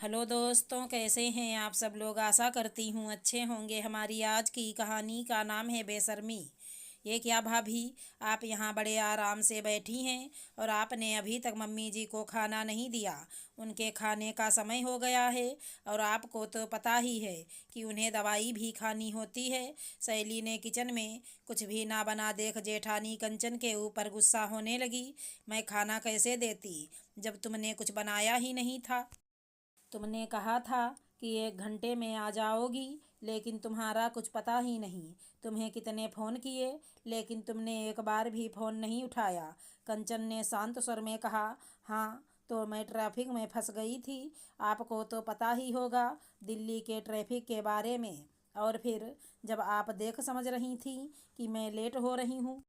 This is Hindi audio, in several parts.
हेलो दोस्तों, कैसे हैं आप सब लोग। आशा करती हूँ अच्छे होंगे। हमारी आज की कहानी का नाम है बेशर्मी। ये क्या भाभी, आप यहाँ बड़े आराम से बैठी हैं और आपने अभी तक मम्मी जी को खाना नहीं दिया। उनके खाने का समय हो गया है और आपको तो पता ही है कि उन्हें दवाई भी खानी होती है। सहेली ने किचन में कुछ भी ना बना देख जेठानी कंचन के ऊपर गुस्सा होने लगी। मैं खाना कैसे देती जब तुमने कुछ बनाया ही नहीं था। तुमने कहा था कि 1 घंटे में आ जाओगी, लेकिन तुम्हारा कुछ पता ही नहीं। तुम्हें कितने फ़ोन किए, लेकिन तुमने एक बार भी फ़ोन नहीं उठाया। कंचन ने शांत स्वर में कहा। हाँ, तो मैं ट्रैफिक में फंस गई थी। आपको तो पता ही होगा दिल्ली के ट्रैफिक के बारे में। और फिर जब आप देख समझ रही थी कि मैं लेट हो रही हूँ,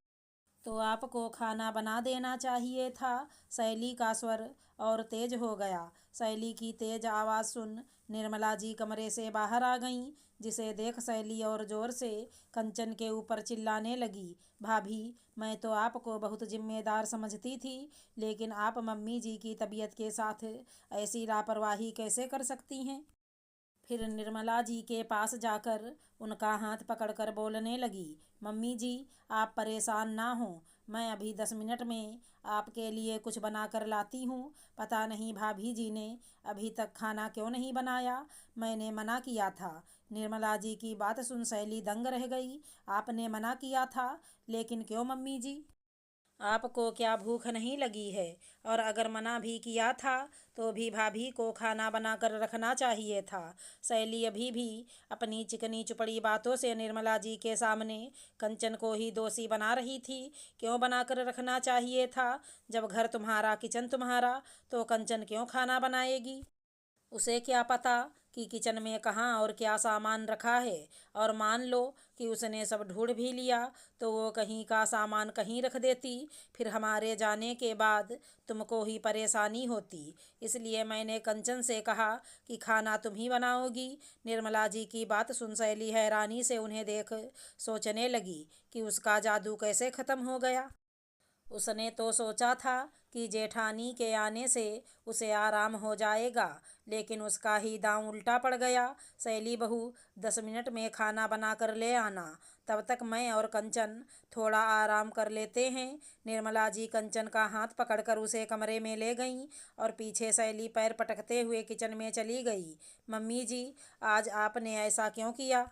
तो आपको खाना बना देना चाहिए था। शैली का स्वर और तेज हो गया। शैली की तेज आवाज़ सुन निर्मला जी कमरे से बाहर आ गईं, जिसे देख शैली और ज़ोर से कंचन के ऊपर चिल्लाने लगी। भाभी, मैं तो आपको बहुत जिम्मेदार समझती थी, लेकिन आप मम्मी जी की तबीयत के साथ ऐसी लापरवाही कैसे कर सकती हैं। फिर निर्मला जी के पास जाकर उनका हाथ पकड़कर बोलने लगी। मम्मी जी, आप परेशान ना हो, मैं अभी 10 मिनट में आपके लिए कुछ बना कर लाती हूँ। पता नहीं भाभी जी ने अभी तक खाना क्यों नहीं बनाया। मैंने मना किया था। निर्मला जी की बात सुन शैली दंग रह गई। आपने मना किया था, लेकिन क्यों मम्मी जी? आपको क्या भूख नहीं लगी है? और अगर मना भी किया था तो भी भाभी को खाना बनाकर रखना चाहिए था। शैली अभी भी अपनी चिकनी चुपड़ी बातों से निर्मला जी के सामने कंचन को ही दोषी बना रही थी। क्यों बनाकर रखना चाहिए था? जब घर तुम्हारा, किचन तुम्हारा, तो कंचन क्यों खाना बनाएगी? उसे क्या पता कि किचन में कहाँ और क्या सामान रखा है। और मान लो कि उसने सब ढूंढ भी लिया, तो वो कहीं का सामान कहीं रख देती। फिर हमारे जाने के बाद तुमको ही परेशानी होती। इसलिए मैंने कंचन से कहा कि खाना तुम ही बनाओगी। निर्मला जी की बात सुन शैली हैरानी से उन्हें देख सोचने लगी कि उसका जादू कैसे ख़त्म हो गया। उसने तो सोचा था कि जेठानी के आने से उसे आराम हो जाएगा, लेकिन उसका ही दांव उल्टा पड़ गया। सैली बहू, 10 मिनट में खाना बना कर ले आना। तब तक मैं और कंचन थोड़ा आराम कर लेते हैं। निर्मला जी कंचन का हाथ पकड़कर उसे कमरे में ले गईं और पीछे सैली पैर पटकते हुए किचन में चली गई। मम्मी जी, आज आपने ऐसा क्यों किया?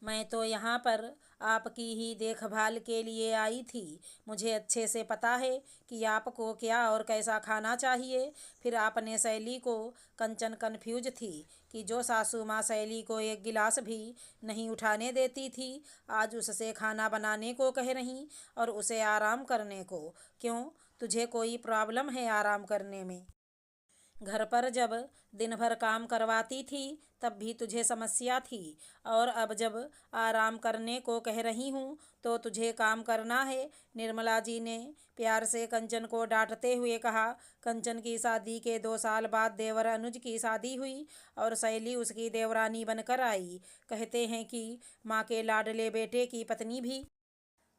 मैं तो यहाँ पर आपकी ही देखभाल के लिए आई थी। मुझे अच्छे से पता है कि आपको क्या और कैसा खाना चाहिए। फिर आपने शैली को, कंचन कन्फ्यूज थी कि जो सासू माँ शैली को एक गिलास भी नहीं उठाने देती थी, आज उससे खाना बनाने को कह रही और उसे आराम करने को। क्यों, तुझे कोई प्रॉब्लम है आराम करने में? घर पर जब दिन भर काम करवाती थी तब भी तुझे समस्या थी, और अब जब आराम करने को कह रही हूँ तो तुझे काम करना है। निर्मला जी ने प्यार से कंचन को डांटते हुए कहा। कंचन की शादी के 2 साल बाद देवर अनुज की शादी हुई और शैली उसकी देवरानी बनकर आई। कहते हैं कि माँ के लाडले बेटे की पत्नी भी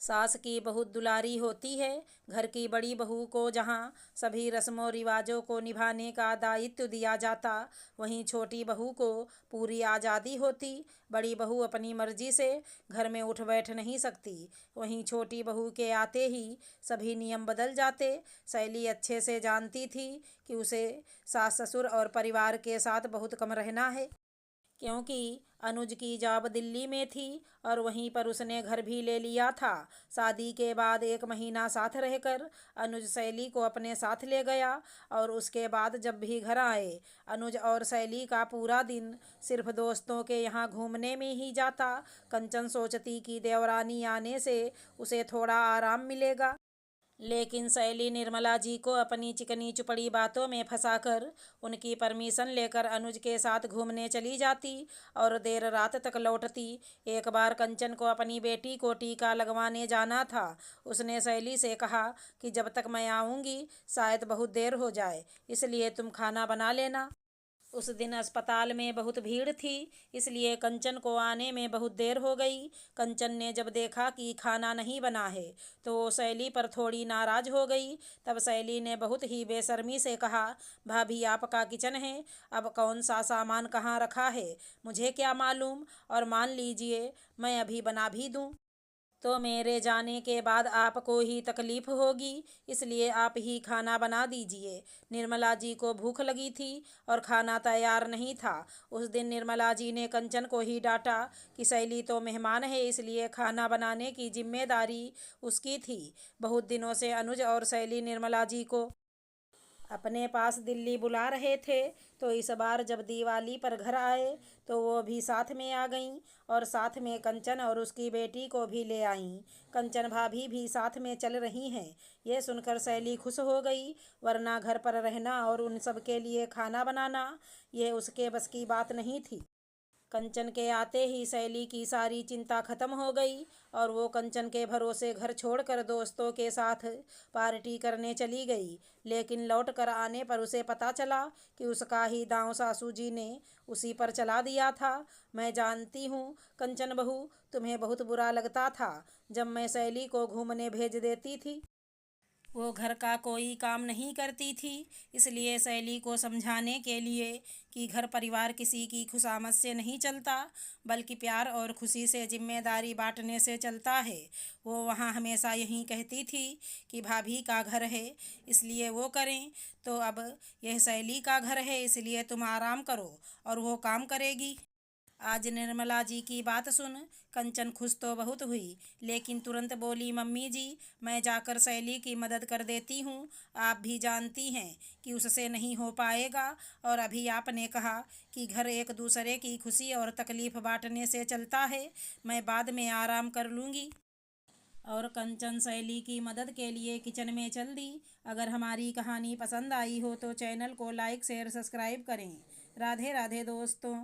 सास की बहुत दुलारी होती है। घर की बड़ी बहू को जहाँ सभी रस्मों रिवाजों को निभाने का दायित्व दिया जाता, वहीं छोटी बहू को पूरी आज़ादी होती। बड़ी बहू अपनी मर्जी से घर में उठ बैठ नहीं सकती, वहीं छोटी बहू के आते ही सभी नियम बदल जाते। शैली अच्छे से जानती थी कि उसे सास ससुर और परिवार के साथ बहुत कम रहना है, क्योंकि अनुज की जॉब दिल्ली में थी और वहीं पर उसने घर भी ले लिया था। शादी के बाद 1 महीना साथ रहकर अनुज शैली को अपने साथ ले गया और उसके बाद जब भी घर आए, अनुज और शैली का पूरा दिन सिर्फ दोस्तों के यहाँ घूमने में ही जाता। कंचन सोचती कि देवरानी आने से उसे थोड़ा आराम मिलेगा, लेकिन शैली निर्मला जी को अपनी चिकनी चुपड़ी बातों में फंसाकर उनकी परमिशन लेकर अनुज के साथ घूमने चली जाती और देर रात तक लौटती। एक बार कंचन को अपनी बेटी को टीका लगवाने जाना था। उसने शैली से कहा कि जब तक मैं आऊँगी शायद बहुत देर हो जाए, इसलिए तुम खाना बना लेना। उस दिन अस्पताल में बहुत भीड़ थी, इसलिए कंचन को आने में बहुत देर हो गई। कंचन ने जब देखा कि खाना नहीं बना है तो वो शैली पर थोड़ी नाराज हो गई। तब शैली ने बहुत ही बेशर्मी से कहा, भाभी आपका किचन है, अब कौन सा सामान कहाँ रखा है मुझे क्या मालूम, और मान लीजिए मैं अभी बना भी दूँ तो मेरे जाने के बाद आपको ही तकलीफ होगी, इसलिए आप ही खाना बना दीजिए। निर्मला जी को भूख लगी थी और खाना तैयार नहीं था। उस दिन निर्मला जी ने कंचन को ही डांटा कि शैली तो मेहमान है, इसलिए खाना बनाने की जिम्मेदारी उसकी थी। बहुत दिनों से अनुज और शैली निर्मला जी को अपने पास दिल्ली बुला रहे थे, तो इस बार जब दिवाली पर घर आए तो वो भी साथ में आ गईं और साथ में कंचन और उसकी बेटी को भी ले आईं। कंचन भाभी भी साथ में चल रही हैं। ये सुनकर शैली खुश हो गई, वरना घर पर रहना और उन सब के लिए खाना बनाना ये उसके बस की बात नहीं थी। कंचन के आते ही शैली की सारी चिंता खत्म हो गई और वो कंचन के भरोसे घर छोड़कर दोस्तों के साथ पार्टी करने चली गई। लेकिन लौट कर आने पर उसे पता चला कि उसका ही दांव सासू जी ने उसी पर चला दिया था। मैं जानती हूँ कंचन बहू, तुम्हें बहुत बुरा लगता था जब मैं शैली को घूमने भेज देती थी। वो घर का कोई काम नहीं करती थी, इसलिए शैली को समझाने के लिए कि घर परिवार किसी की खुशामद से नहीं चलता, बल्कि प्यार और खुशी से जिम्मेदारी बांटने से चलता है। वो वहाँ हमेशा यही कहती थी कि भाभी का घर है इसलिए वो करें, तो अब यह शैली का घर है इसलिए तुम आराम करो और वो काम करेगी। आज निर्मला जी की बात सुन कंचन खुश तो बहुत हुई, लेकिन तुरंत बोली, मम्मी जी मैं जाकर शैली की मदद कर देती हूँ। आप भी जानती हैं कि उससे नहीं हो पाएगा, और अभी आपने कहा कि घर एक दूसरे की खुशी और तकलीफ बांटने से चलता है, मैं बाद में आराम कर लूँगी। और कंचन शैली की मदद के लिए किचन में चल दी। अगर हमारी कहानी पसंद आई हो तो चैनल को लाइक शेयर सब्सक्राइब करें। राधे राधे दोस्तों।